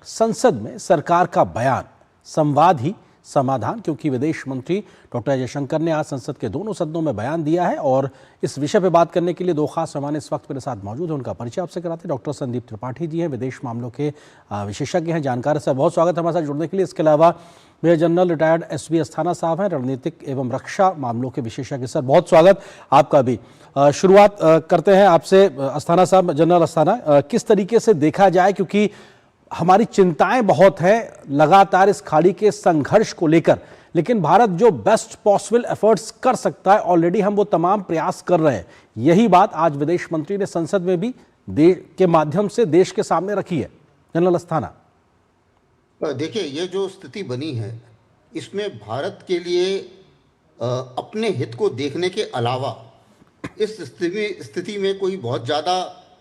संसद में सरकार का बयान संवाद ही समाधान, क्योंकि विदेश मंत्री डॉक्टर जयशंकर ने आज संसद के दोनों सदनों में बयान दिया है और इस विषय पर बात करने के लिए दो खास मेहमान इस वक्त मेरे साथ मौजूद हैं। उनका परिचय आपसे कराते हैं। डॉक्टर संदीप त्रिपाठी जी हैं, विदेश मामलों के विशेषज्ञ हैं, जानकार। सर बहुत स्वागत है हमारे साथ जुड़ने के लिए। इसके अलावा major general retired SB Asthana साहब हैं, रणनीतिक एवं रक्षा मामलों के विशेषज्ञ। सर बहुत स्वागत आपका भी। शुरुआत करते हैं आपसे अस्थाना साहब, जनरल अस्थाना, किस तरीके से देखा जाए, क्योंकि हमारी चिंताएं बहुत हैं लगातार इस खाड़ी के संघर्ष को लेकर, लेकिन भारत जो बेस्ट पॉसिबल एफर्ट्स कर सकता है ऑलरेडी हम वो तमाम प्रयास कर रहे हैं। यही बात आज विदेश मंत्री ने संसद में भी देश के माध्यम से देश के सामने रखी है। जनरल अस्थाना, देखिए, ये जो स्थिति बनी है इसमें भारत के लिए अपने हित को देखने के अलावा इस स्थिति में कोई बहुत ज़्यादा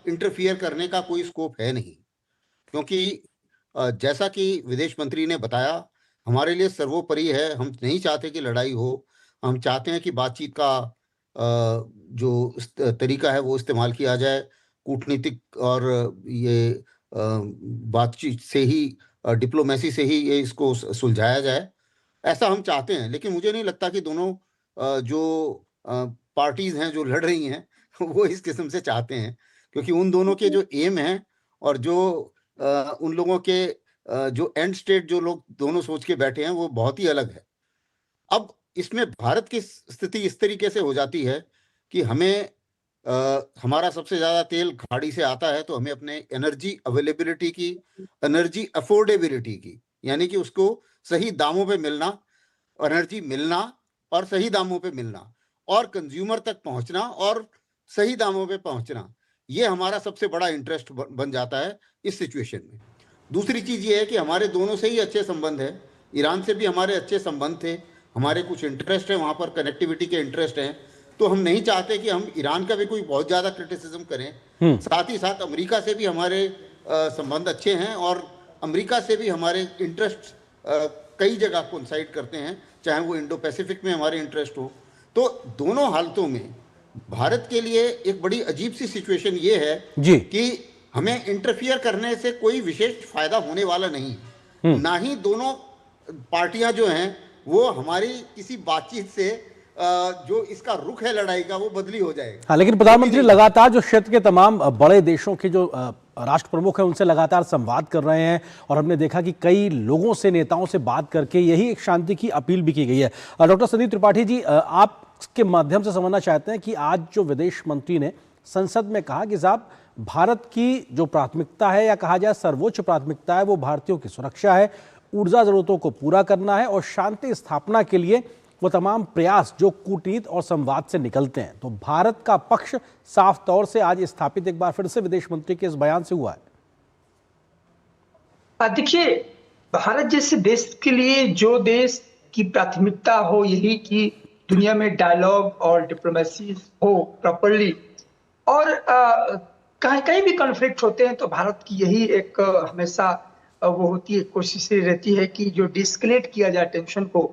इंटरफियर करने का कोई स्कोप है नहीं, क्योंकि जैसा कि विदेश मंत्री ने बताया, हमारे लिए सर्वोपरि है। हम नहीं चाहते कि लड़ाई हो, हम चाहते हैं कि बातचीत का जो तरीका है वो इस्तेमाल किया जाए, कूटनीतिक और ये बातचीत से ही, डिप्लोमेसी से ही ये इसको सुलझाया जाए, ऐसा हम चाहते हैं। लेकिन मुझे नहीं लगता कि दोनों जो पार्टीज हैं जो लड़ रही हैं वो इस किस्म से चाहते हैं, क्योंकि उन दोनों के जो एम हैं और जो उन लोगों के जो एंड स्टेट जो लोग दोनों सोच के बैठे हैं वो बहुत ही अलग है। अब इसमें भारत की स्थिति इस तरीके से हो जाती है कि हमें हमारा सबसे ज्यादा तेल खाड़ी से आता है, तो हमें अपने एनर्जी अवेलेबिलिटी की, एनर्जी अफोर्डेबिलिटी की, यानी कि उसको सही दामों पे मिलना, एनर्जी मिलना और सही दामों पे मिलना और कंज्यूमर तक पहुंचना और सही दामों पे पहुंचना, ये हमारा सबसे बड़ा इंटरेस्ट बन जाता है इस सिचुएशन में। दूसरी चीज ये है कि हमारे दोनों से ही अच्छे संबंध है, ईरान से भी हमारे अच्छे संबंध थे, हमारे कुछ इंटरेस्ट है वहां पर, कनेक्टिविटी के इंटरेस्ट हैं, तो हम नहीं चाहते कि हम ईरान का भी कोई बहुत ज्यादा क्रिटिसिज्म करें। साथ ही साथ अमेरिका से भी हमारे संबंध अच्छे हैं और अमेरिका से भी हमारे इंटरेस्ट कई जगह कोइंसाइड करते हैं, चाहे वो इंडो पैसिफिक में हमारे इंटरेस्ट हो। तो दोनों हालतों में भारत के लिए एक बड़ी अजीब सी सिचुएशन ये है जी कि हमें इंटरफियर करने से कोई विशेष फायदा होने वाला नहीं, ना ही दोनों पार्टियां जो हैं वो हमारी किसी बातचीत से जो इसका रुख है लड़ाई का वो बदली हो जाएगा। हाँ, लेकिन प्रधानमंत्री लगातार जो क्षेत्र के तमाम बड़े देशों के जो राष्ट्र प्रमुख हैं उनसे लगातार संवाद कर रहे हैं और हमने देखा कि कई लोगों से, नेताओं से बात करके यही एक शांति की अपील भी की गई है। डॉक्टर संदीप त्रिपाठी जी, आपके माध्यम से समझना चाहते हैं कि आज जो विदेश मंत्री ने संसद में कहा कि साहब भारत की जो प्राथमिकता है, या कहा जाए सर्वोच्च प्राथमिकता है, वो भारतीयों की सुरक्षा है, ऊर्जा जरूरतों को पूरा करना है और शांति स्थापना के लिए वो तमाम प्रयास जो कूटनीति और संवाद से निकलते हैं। तो भारत का पक्ष साफ तौर से आज स्थापित एक बार फिर से विदेश मंत्री के इस बयान से हुआ है। देखिए, भारत जैसे देश के लिए जो देश की प्राथमिकता हो यही कि दुनिया में डायलॉग और डिप्लोमेसी हो प्रॉपरली, और कहीं भी कॉन्फ्लिक्ट होते हैं तो भारत की यही एक हमेशा वो होती है, कोशिश रहती है कि जो डिस्कलेट किया जाए टेंशन को।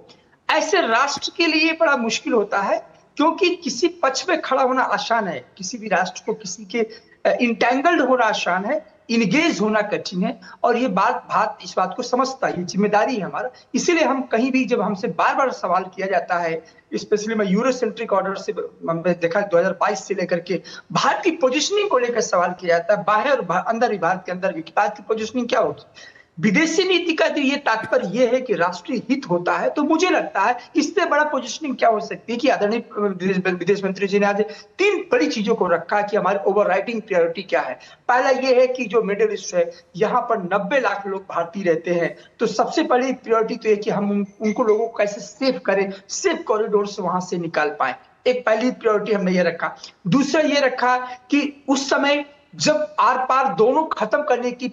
ऐसे राष्ट्र के लिए बड़ा मुश्किल होता है, क्योंकि किसी पक्ष में खड़ा होना आसान है, किसी भी राष्ट्र को किसी के इंटेंगल्ड होना आसान है, इंगेज होना कठिन है, और ये भारत इस बात को समझता है, ये जिम्मेदारी है हमारा। इसीलिए हम कहीं भी जब हमसे बार बार सवाल किया जाता है, स्पेशली मैं यूरोसेंट्रिक ऑर्डर से हमने देखा 2022 से लेकर के भारत की पोजिशनिंग को लेकर सवाल किया जाता है, बाहर और अंदर भी, भारत के अंदर भी भारत की पोजिशनिंग क्या होगी। विदेशी नीति का जो ये तात्पर्य ये है कि राष्ट्रीय हित होता है, तो मुझे लगता है इससे बड़ा पोजीशनिंग क्या हो सकती है कि आदरणीय विदेश मंत्री जी ने आज 3 बड़ी चीजों को रखा कि हमारी ओवरराइडिंग प्रायोरिटी क्या है। पहला ये है कि जो मिडिल ईस्ट है, यहाँ पर 90 लाख लोग भारतीय रहते हैं, तो सबसे पहली प्रायोरिटी तो ये कि हम उनको लोगों को कैसे सेफ करें, सेफ कॉरिडोर से वहां से निकाल पाए। एक पहली प्रायोरिटी हमने ये रखा। दूसरा ये रखा कि उस समय जब आर पार दोनों खत्म करने की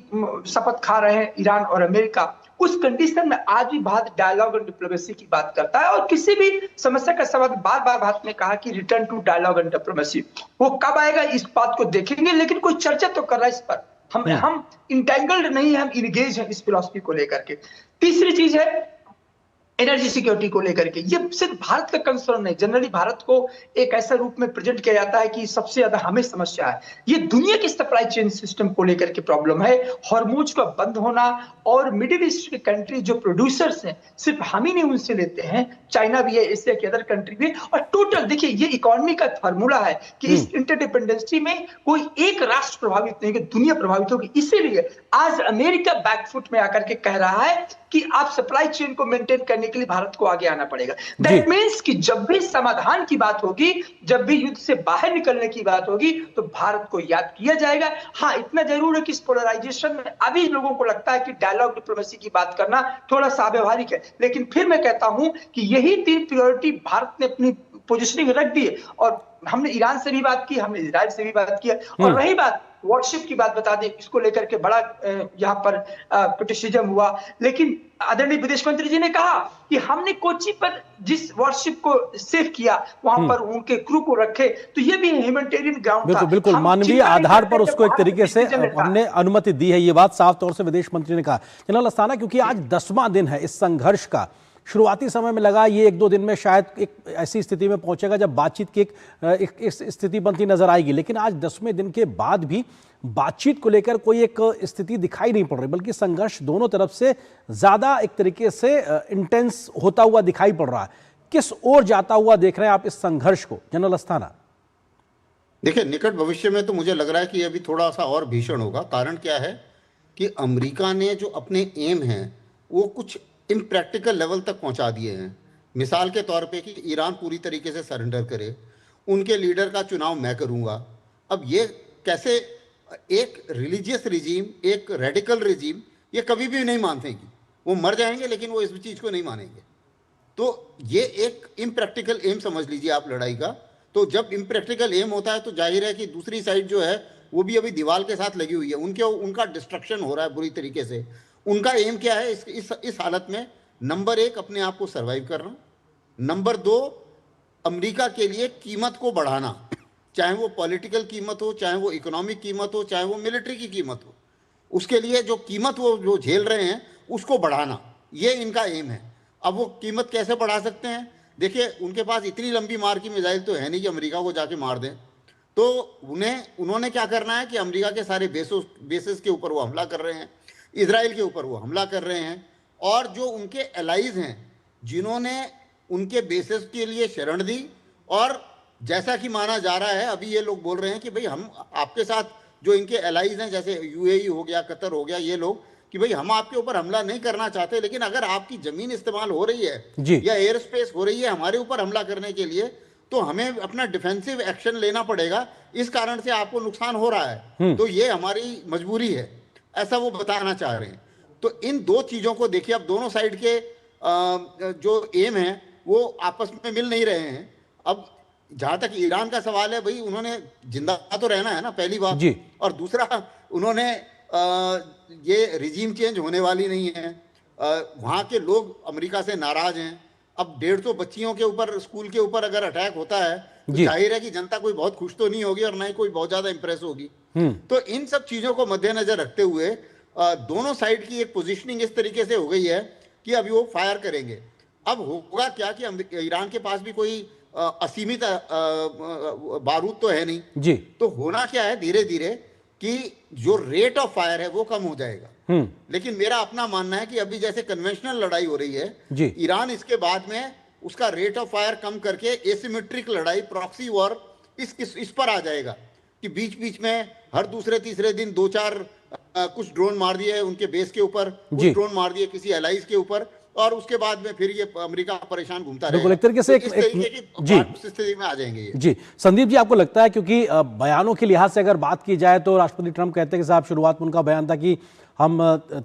शपथ खा रहे हैं ईरान और अमेरिका, उस कंडीशन में आज भी भारत डायलॉग और डिप्लोमेसी की बात करता है, और किसी भी समस्या का सवाल बार बार भारत ने कहा कि return to dialogue and diplomacy. वो कब आएगा इस बात को देखेंगे, लेकिन कोई चर्चा तो कर रहा है इस पर। हम इंटेंगल्ड नहीं है, हम इंगेज हैं इस फिलॉसफी को लेकर के। तीसरी चीज है एनर्जी सिक्योरिटी को लेकर के। ये सिर्फ भारत का कंसर्न नहीं, जनरली भारत को एक ऐसा रूप में प्रेजेंट किया जाता है कि सबसे ज्यादा हमें समस्या है। ये दुनिया की सप्लाई चेन सिस्टम को लेकर के प्रॉब्लम है। हॉर्मूज का बंद होना और मिडिल ईस्ट के कंट्री जो प्रोड्यूसर्स हैं, सिर्फ हम ही नहीं उनसे लेते हैं, चाइना भी है, एशिया के अदर कंट्री भी। और टोटल देखिए, ये इकोनॉमी का फार्मूला है कि इस इंटरडिपेंडेंसी में कोई एक राष्ट्र प्रभावित नहीं कि दुनिया प्रभावित होगी। इसीलिए आज अमेरिका बैकफुट में आकर के कह रहा है कि आप सप्लाई चेन को मेंटेन करने के लिए भारत को आगे आना पड़ेगा। दैट मींस कि जब भी समाधान की बात होगी, जब भी युद्ध से बाहर निकलने की बात होगी, तो भारत को याद किया जाएगा। हाँ, इतना जरूर है कि इस पोलराइजेशन में अभी लोगों को लगता है कि डायलॉग डिप्लोमेसी की बात करना थोड़ा सा अव्यवहारिक है, लेकिन फिर मैं कहता हूं कि यही 3 प्रायोरिटी भारत ने अपनी पोजिशनिंग रख दी है। और हमने ईरान से भी बात की, हमने इजराइल से भी बात किया। और रही बात वॉरशिप की बात, बता दें, इसको लेकर के बड़ा यहाँ पर क्रिटिसिज्म हुआ, लेकिन आदरणीय विदेश मंत्री जी ने कहा कि हमने कोची पर जिस वॉरशिप को सेव किया, वहां पर उनके क्रू को रखे, तो ये भी ह्यूमैनिटेरियन ग्राउंड था। बिल्कुल बिल्कुल, मानवीय आधार पर उसको एक तरीके से हमने अनुमति दी है, ये बात साफ तौर से विदेश मंत्री ने कहा। जनरल अस्थाना, क्योंकि आज 10वां दिन है इस संघर्ष का, शुरुआती समय में लगा ये 1-2 दिन में शायद एक ऐसी स्थिति में पहुंचेगा जब बातचीत की एक स्थिति बनती नजर आएगी, लेकिन आज 10वें दिन के बाद भी बातचीत को लेकर कोई एक स्थिति दिखाई नहीं पड़ रही, बल्कि संघर्ष दोनों तरफ से ज्यादा एक तरीके से इंटेंस होता हुआ दिखाई पड़ रहा है। किस ओर जाता हुआ देख रहे हैं आप इस संघर्ष को, जनरल अस्थाना? देखिए, निकट भविष्य में तो मुझे लग रहा है कि अभी थोड़ा सा और भीषण होगा। कारण क्या है कि अमेरिका ने जो अपने एम हैं वो कुछ इम्प्रैक्टिकल लेवल तक पहुंचा दिए हैं। मिसाल के तौर पे कि ईरान पूरी तरीके से सरेंडर करे, उनके लीडर का चुनाव मैं करूंगा। अब ये कैसे, एक रिलीजियस रिजीम, एक रेडिकल रिजीम, ये कभी भी नहीं मानते कि वो मर जाएंगे, लेकिन वो इस चीज़ को नहीं मानेंगे। तो ये एक इम्प्रैक्टिकल एम समझ लीजिए आप लड़ाई का। तो जब इम्प्रैक्टिकल एम होता है तो जाहिर है कि दूसरी साइड जो है वो भी अभी दीवार के साथ लगी हुई है, उनका डिस्ट्रक्शन हो रहा है बुरी तरीके से। उनका एम क्या है इस हालत में? नंबर 1, अपने आप को सर्वाइव करना। नंबर 2, अमेरिका के लिए कीमत को बढ़ाना, चाहे वो पॉलिटिकल कीमत हो, चाहे वो इकोनॉमिक कीमत हो, चाहे वो मिलिट्री की कीमत हो। उसके लिए जो कीमत वो जो झेल रहे हैं उसको बढ़ाना, ये इनका एम है। अब वो कीमत कैसे बढ़ा सकते हैं? देखिए, उनके पास इतनी लंबी मार की मिसाइल तो है नहीं कि अमेरिका को जाके मार दें। तो उन्होंने क्या करना है कि अमेरिका के सारे बेसिस के ऊपर वो हमला कर रहे हैं, इजराइल के ऊपर वो हमला कर रहे हैं, और जो उनके एलाइज हैं जिन्होंने उनके बेसिस के लिए शरण दी, और जैसा कि माना जा रहा है, अभी ये लोग बोल रहे हैं कि भाई हम आपके साथ, जो इनके एलाइज हैं जैसे यूएई हो गया, कतर हो गया, ये लोग, कि भाई हम आपके ऊपर हमला नहीं करना चाहते, लेकिन अगर आपकी जमीन इस्तेमाल हो रही है या एयर स्पेस हो रही है हमारे ऊपर हमला करने के लिए, तो हमें अपना डिफेंसिव एक्शन लेना पड़ेगा। इस कारण से आपको नुकसान हो रहा है, तो ये हमारी मजबूरी है, ऐसा वो बताना चाह रहे हैं। तो इन दो चीजों को देखिए, अब दोनों साइड के जो एम है वो आपस में मिल नहीं रहे हैं। अब जहां तक ईरान का सवाल है, भाई उन्होंने जिंदा तो रहना है ना, पहली बात, और दूसरा उन्होंने ये रिजीम चेंज होने वाली नहीं है। वहाँ के लोग अमेरिका से नाराज हैं। अब 150 बच्चियों के ऊपर, स्कूल के ऊपर अगर अटैक होता है तो जाहिर है कि जनता कोई बहुत खुश तो नहीं होगी और ना ही कोई बहुत ज्यादा इंप्रेस होगी। तो इन सब चीजों को मद्देनजर रखते हुए दोनों साइड की एक पोजीशनिंग इस तरीके से हो गई है कि अभी वो फायर करेंगे। अब होगा क्या कि ईरान के पास भी कोई असीमित बारूद तो है नहीं जी, तो होना क्या है, धीरे धीरे कि जो रेट ऑफ फायर है वो कम हो जाएगा। लेकिन मेरा अपना मानना है कि अभी जैसे कन्वेंशनल लड़ाई हो रही है जी, ईरान इसके बाद में उसका रेट ऑफ फायर कम करके एसिमेट्रिक लड़ाई, प्रॉक्सी वॉर इस पर आ जाएगा कि बीच बीच में हर दूसरे तीसरे दिन 2-4 कुछ ड्रोन मार दिए उनके बेस के ऊपर, कुछ ड्रोन मार दिए किसी एलाइज के ऊपर, और उसके बाद में फिर ये अमेरिका परेशान घूमता रहेगा। एक तरीके से एक स्थिति में आ जाएंगे ये। जी संदीप जी, आपको लगता है, क्योंकि बयानों के लिहाज से अगर बात की जाए तो राष्ट्रपति ट्रंप कहते हैं कि साहब, शुरुआत में उनका बयान था कि हम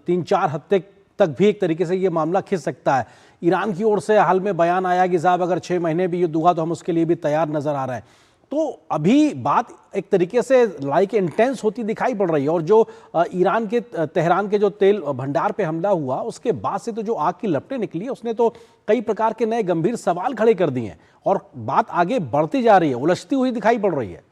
3-4 हफ्ते तक भी एक तरीके से ये मामला खिंच सकता है। ईरान की ओर से हाल में बयान आया कि साहब अगर 6 महीने भी युद्ध हुआ तो हम उसके लिए भी तैयार नजर आ रहे हैं। तो अभी बात एक तरीके से लड़ाई के इंटेंस होती दिखाई पड़ रही है, और जो ईरान के तेहरान के जो तेल भंडार पे हमला हुआ उसके बाद से तो जो आग की लपटें निकली, उसने तो कई प्रकार के नए गंभीर सवाल खड़े कर दिए हैं, और बात आगे बढ़ती जा रही है, उलझती हुई दिखाई पड़ रही है।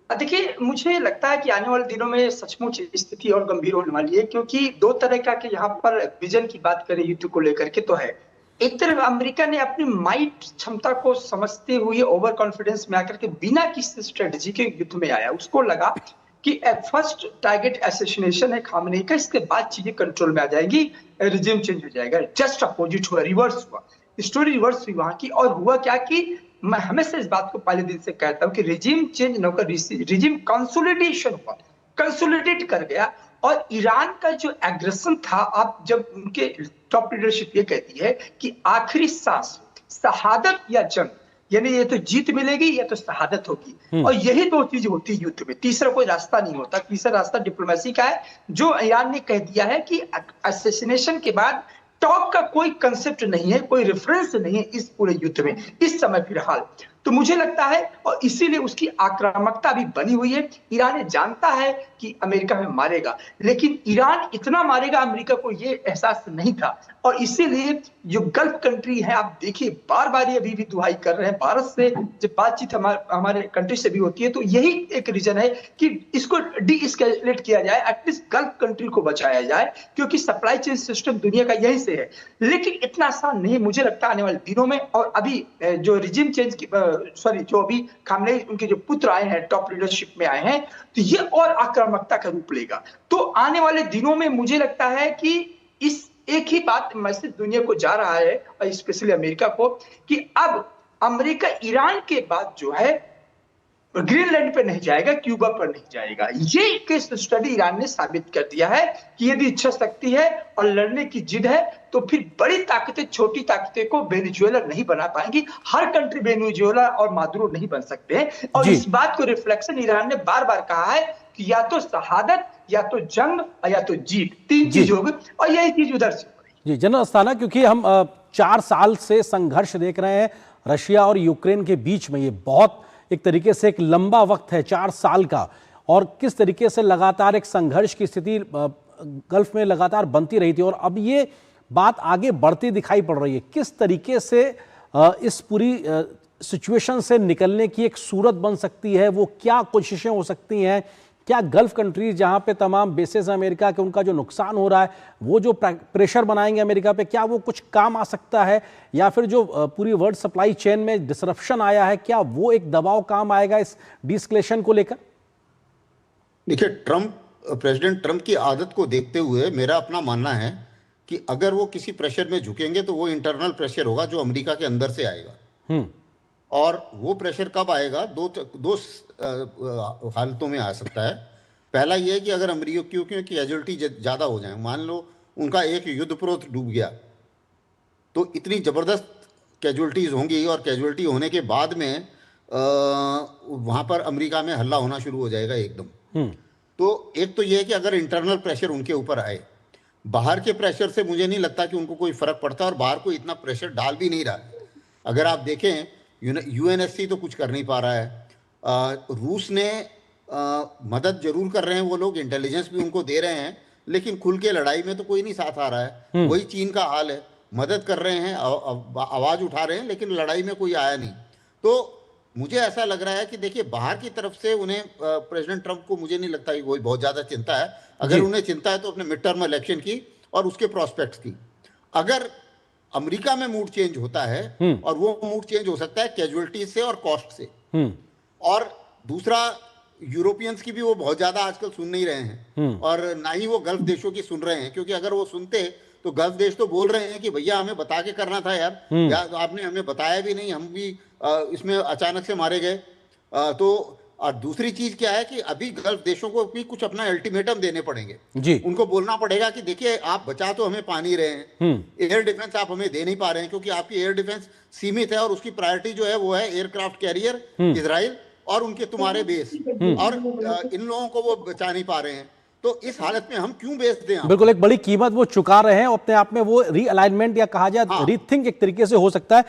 देखिए, मुझे लगता है कि आने वाले दिनों में सचमुच स्थिति और गंभीर होने वाली है, क्योंकि दो तरह का के यहाँ पर विजन की बात करें युद्ध को लेकर के तो है। एक तरफ अमेरिका ने अपनी माइट क्षमता को समझते हुए ओवर कॉन्फिडेंस में आकर के बिना किसी स्ट्रेटजी के युद्ध में आया। उसको लगा कि फर्स्ट टारगेट असैसिनेशन है खामनेई का, इसके बाद चीजें कंट्रोल में आ जाएगी, रिजिम चेंज हो जाएगा। जस्ट अपोजिट हुआ, रिवर्स हुआ, स्टोरी रिवर्स हुई वहां की। और हुआ क्या कि मैं हमेशा इस बात को पहले दिन से कहता हूं कि रिजिम चेंज न होकर रिजिम कंसोलिडेशन हुआ, कंसोलिडेट कर गया। और ईरान का जो एग्रेशन था, आप जब उनके टॉप लीडरशिप ये कहती है कि आखिरी सांस शहादत या जंग, यानी ये तो जीत मिलेगी या तो शहादत होगी, और यही दो चीज होती है युद्ध में, तीसरा कोई रास्ता नहीं होता। तीसरा रास्ता डिप्लोमेसी का है, जो ईरान ने कह दिया है कि असैसिनेशन के बाद टॉक का कोई कंसेप्ट नहीं है, कोई रेफरेंस नहीं है इस पूरे युद्ध में इस समय फिलहाल। तो मुझे लगता है, और इसीलिए उसकी आक्रामकता भी बनी हुई है। ईरान जानता है कि अमेरिका में मारेगा, लेकिन ईरान इतना मारेगा अमेरिका को ये एहसास नहीं था। और इसीलिए जो गल्फ कंट्री है, आप देखिए बार बार ये अभी भी दुहाई कर रहे हैं भारत से, जब बातचीत हमारे कंट्री से भी होती है तो यही एक रीजन है कि इसको डी एस्केलेट किया जाए, एटलीस्ट गल्फ कंट्री को बचाया जाए, क्योंकि सप्लाई चेन सिस्टम दुनिया का यहीं से है। लेकिन इतना आसान नहीं मुझे लगता आने वाले दिनों में। और अभी जो रिजिम चेंज की जो अभी खामनेई उनके जो पुत्र आए हैं, टॉप लीडरशिप में आए हैं, तो ये और आक्रामकता का रूप लेगा। तो आने वाले दिनों में मुझे लगता है कि इस एक ही बात मैसेज दुनिया को जा रहा है, और स्पेशली अमेरिका को, कि अब अमेरिका ईरान के बाद जो है ग्रीनलैंड पे नहीं जाएगा, क्यूबा पर नहीं जाएगा। ये केस स्टडी ईरान ने साबित कर दिया है कि यदि इच्छा शक्ति है और लड़ने की जिद है, तो फिर बड़ी ताकतें छोटी ताकतें को वेनेजुएला नहीं बना पाएंगी। हर कंट्री वेनेजुएला और मादुरो नहीं बन सकते हैं। और इस बात को रिफ्लेक्शन ईरान ने बार बार कहा है कि या तो शहादत, या तो जंग, या तो जीत, तीन चीज होगी, और यही चीज उधर से हो रही। जी जनरल अस्थाना, क्योंकि हम 4 साल से संघर्ष देख रहे हैं रशिया और यूक्रेन के बीच में, ये बहुत एक तरीके से एक लंबा वक्त है 4 साल का, और किस तरीके से लगातार एक संघर्ष की स्थिति गल्फ में लगातार बनती रही थी, और अब ये बात आगे बढ़ती दिखाई पड़ रही है। किस तरीके से इस पूरी सिचुएशन से निकलने की एक सूरत बन सकती है, वो क्या कोशिशें हो सकती हैं? क्या गल्फ कंट्रीज जहां पे तमाम बेसेस अमेरिका के, उनका जो नुकसान हो रहा है, वो जो प्रेशर बनाएंगे अमेरिका पे, क्या वो कुछ काम आ सकता है? या फिर जो पूरी वर्ल्ड सप्लाई चेन में डिसरप्शन आया है, क्या वो एक दबाव काम आएगा इस डिस्कलेशन को लेकर? देखिए, प्रेसिडेंट ट्रंप की आदत को देखते हुए मेरा अपना मानना है कि अगर वो किसी प्रेशर में झुकेंगे तो वो इंटरनल प्रेशर होगा जो अमेरिका के अंदर से आएगा। और वो प्रेशर कब आएगा? दो हालतों में आ सकता है। पहला ये है कि अगर अमेरिकियों की कैजुअलिटी ज़्यादा हो जाए, मान लो उनका एक युद्धपोत डूब गया, तो इतनी ज़बरदस्त कैजुअलिटीज़ होंगी, और कैजुअलिटी होने के बाद में वहाँ पर अमेरिका में हल्ला होना शुरू हो जाएगा एकदम। तो एक तो ये है कि अगर इंटरनल प्रेशर उनके ऊपर आए, बाहर के प्रेशर से मुझे नहीं लगता कि उनको कोई फ़र्क पड़ता, और बाहर कोई इतना प्रेशर डाल भी नहीं रहा है। अगर आप देखें, यूएनएससी तो कुछ कर नहीं पा रहा है। रूस ने मदद जरूर कर रहे हैं, वो लोग इंटेलिजेंस भी उनको दे रहे हैं, लेकिन खुल के लड़ाई में तो कोई नहीं साथ आ रहा है। वही चीन का हाल है, मदद कर रहे हैं, आवाज उठा रहे हैं, लेकिन लड़ाई में कोई आया नहीं। तो मुझे ऐसा लग रहा है कि देखिए, बाहर की तरफ से उन्हें प्रेसिडेंट ट्रंप को मुझे नहीं लगता कि कोई बहुत ज़्यादा चिंता है। अगर उन्हें चिंता है तो अपने मिड टर्म इलेक्शन की और उसके प्रोस्पेक्ट्स की। अगर अमेरिका में मूड चेंज होता है, और वो मूड चेंज हो सकता है कैजुअलिटी से और कॉस्ट से। और दूसरा, यूरोपियंस की भी वो बहुत ज्यादा आजकल सुन नहीं रहे हैं, और ना ही वो गल्फ देशों की सुन रहे हैं, क्योंकि अगर वो सुनते तो गल्फ देश तो बोल रहे हैं कि भैया हमें बता के करना था यार, आपने हमें बताया भी नहीं, हम भी इसमें अचानक से मारे गए। तो और दूसरी चीज क्या है कि अभी गल्फ देशों को भी कुछ अपना अल्टीमेटम देने पड़ेंगे जी। उनको बोलना पड़ेगा कि देखिए, आप बचा तो हमें पा नहीं रहे हैं, एयर डिफेंस आप हमें दे नहीं पा रहे हैं, क्योंकि आपकी एयर डिफेंस सीमित है, और उसकी प्रायोरिटी जो है वो है एयरक्राफ्ट कैरियर इजराइल और उनके तुम्हारे बेस, और इन लोगों को वो बचा नहीं पा रहे हैं। तो इस हालत में हम क्यों बेच दें? बिल्कुल, एक बड़ी कीमत वो चुका रहे हैं, अपने आप में वो रीअलाइनमेंट या कहा जाए रीथिंक एक तरीके से हो सकता है।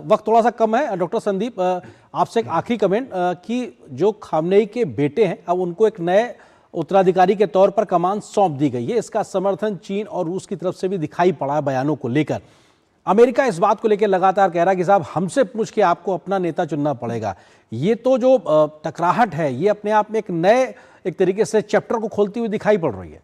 वक्त थोड़ा सा कम है। डॉक्टर संदीप, आपसे एक आखिरी कमेंट कि जो खामनेई के बेटे हैं, अब उनको एक नए उत्तराधिकारी के तौर पर कमान सौंप दी गई है, इसका समर्थन चीन और रूस की तरफ से भी दिखाई पड़ा है बयानों को लेकर। अमेरिका इस बात को लेकर लगातार कह रहा है कि साहब हमसे पूछ के आपको अपना नेता चुनना पड़ेगा। ये तो जो टकराहट है ये अपने आप में एक तरीके से चैप्टर को खोलती हुई दिखाई पड़ रही है।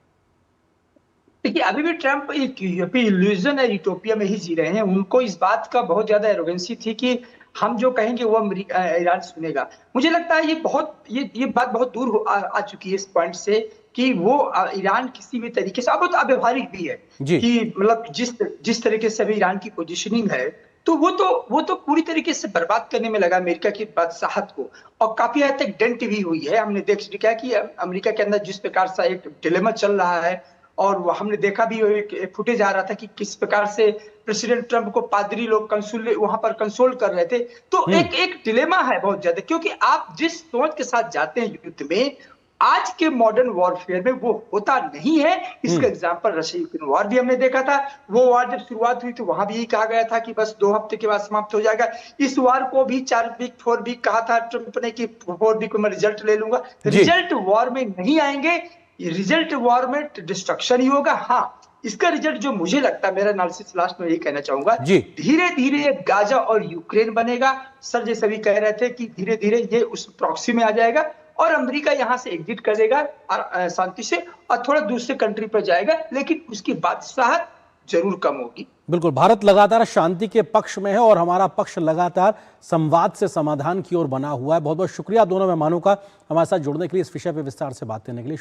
देखिए, अभी भी ट्रंप एक इल्यूजन है, यूटोपिया में ही जी रहे हैं। उनको इस बात का बहुत ज्यादा एरोगेंसी थी कि हम जो कहेंगे वो ईरान सुनेगा। मुझे लगता है ये बात बहुत दूर आ चुकी है इस पॉइंट से कि वो ईरान किसी भी तरीके से, अब बहुत अव्यवहारिक भी है जी। कि मतलब जिस तरीके से अभी ईरान की पोजीशनिंग है, तो वो तो पूरी तरीके से बर्बाद करने में लगा अमेरिका की बादशाहत को, और काफी हद तक डेंट भी हुई है। हमने देख लिया कि अमेरिका के अंदर जिस प्रकार से एक डिलेमा चल रहा है, और वो हमने देखा भी, एक फुटेज आ रहा था कि किस प्रकार से प्रेसिडेंट ट्रंप को पादरी लोग कंसुल वहां पर कंसोल कर रहे थे। तो एक डिलेमा है बहुत ज्यादा, क्योंकि आप जिस सोच के साथ जाते हैं युद्ध में, आज के मॉडर्न वॉरफेयर में वो होता नहीं है। इसका एग्जांपल रशिया यूक्रेन वॉर भी हमने देखा था। वो वॉर जब शुरुआत हुई तो वहां भी यही कहा गया था कि बस 2 हफ्ते के बाद समाप्त हो जाएगा। इस वॉर को भी 4 वीक कहा था ट्रंप ने कि 4 वीक में रिजल्ट ले लूंगा। रिजल्ट वॉर में नहीं आएंगे, रिजल्ट वॉर में डिस्ट्रक्शन ही होगा। हाँ, इसका रिजल्ट जो मुझे लगता है, मेरा एनालिसिस लास्ट में यही कहना चाहूंगा, धीरे धीरे गाजा और यूक्रेन बनेगा। सर जैसे भी कह रहे थे कि धीरे धीरे ये उस प्रॉक्सी में आ जाएगा और अमेरिका यहां से एग्जिट कर देगा शांति से, और थोड़ा दूसरे कंट्री पर जाएगा, लेकिन उसकी बादशाहत जरूर कम होगी। बिल्कुल, भारत लगातार शांति के पक्ष में है और हमारा पक्ष लगातार संवाद से समाधान की ओर बना हुआ है। बहुत बहुत शुक्रिया दोनों मेहमानों का हमारे साथ जुड़ने के लिए, इस विषय पर विस्तार से बात करने के लिए।